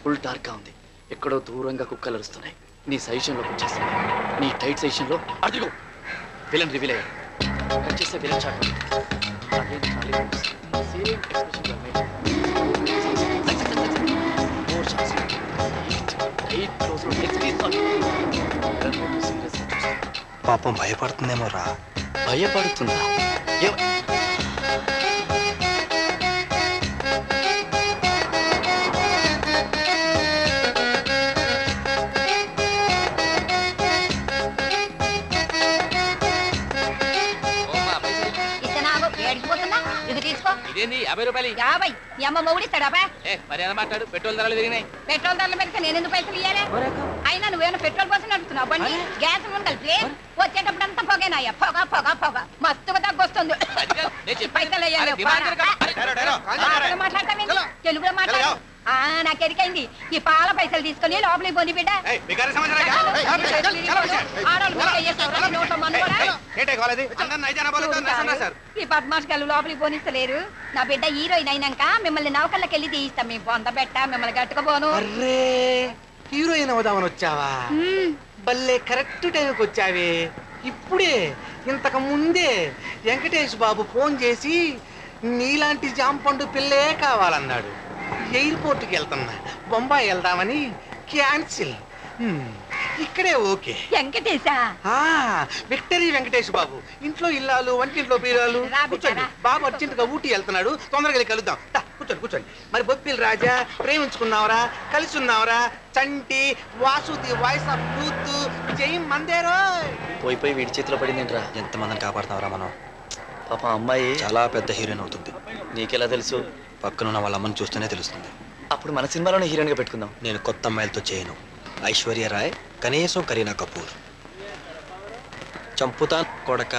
Full dark గా ఉంది. ఎక్కడో దూరంగా కుక్కలు అరుస్తున్నాయి. నీ సజెషన్లోకి వచ్చేసింది. నీ టైట్ సజెషన్లో అదిగో విలన్ రివీల్ అయ్యాడు. కట్ చేస్తే విలన్ షాట్. పాపం భయపడుతుందేమో రా. భయపడుతుందా? ఇదేంది 50 రూపాయలు? 50. మీ అమ్మ మొగుడిస్తాడా? మరి ఎలా మాట్లాడు? పెట్రోల్ ధరలు పెరిగినాయి. పెట్రోల్ ధరలు పెరిగితే నేను ఎందుకు పైసలు ఇయ్యాలి? అయినా నువ్వేమైనా పెట్రోల్ కోసం నడుపుతున్నావు బండి? గ్యాస్ కలిపి వచ్చేటప్పుడు అంతా పొగేనాయ్యా. పొగ పొగ పొగ మస్తుగా తగ్గొస్తుంది. పైసలు వేయాలి. మాట్లాడతావేంటి? తెలుగులో మాట్లాడు. నాకు ఎరికైంది. ఈ పాల పైసలు తీసుకొని లోపలికి పోని బిడ్డ. ఈ పద్మాషకాలు లోపలికి పోనిస్తలేరు. నా బిడ్డ హీరోయిన్ అయినాక మిమ్మల్ని నౌకల్లోకి వెళ్ళి తీయిస్తాం. మీ బొంద పెట్ట మిమ్మల్ని గట్టుకుపోను. హీరోయిన్ అవుదామని వచ్చావా? బల్లే కరెక్ట్ టైంకి వచ్చావే. ఇప్పుడే ఇంతకు ముందే వెంకటేష్ బాబు ఫోన్ చేసి నీలాంటి జాంపండు పిల్లే కావాలన్నాడు. ఎయిర్పోర్ట్కి వెళ్తున్నా, బొంబాయి వెళ్దామని క్యాన్సిల్. ఇక్కడే ఓకే. వెంకటేశా? విక్టరీ వెంకటేష్ బాబు. ఇంట్లో ఇల్లాలు, వంటింట్లో పీరాలు. కూర్చోండి. బాబు అర్జెంటుగా ఊటీ వెళ్తున్నాడు, తొందరగా వెళ్ళి కలుద్దాం. కూర్చోండి కూర్చోండి. మరి బొప్పిల్ రాజా, ప్రేమించుకున్నావరా, కలిసి ఉన్నావరా, చంటి, వాసుది, వాయిస్ ఆఫ్ ట్రూత్, జై మందేరో. పోయి వీడి చేతిలో పడిందేంట్రా? ఎంతమందిని కాపాడుతున్నావురా మనం? పాప అమ్మాయి చాలా పెద్ద హీరోయిన్ అవుతుంది. నీకెలా తెలుసు? పక్కనున్న వాళ్ళ అమ్మని చూస్తేనే తెలుస్తుంది. అప్పుడు మన సినిమాలోనే హీరోయిన్ గా పెట్టుకుందాం. నేను కొత్త అమ్మాయిలతో చేయను. ఐశ్వర్య రాయ్, కనీసం కరీనా కపూర్. చంపుతా కొడక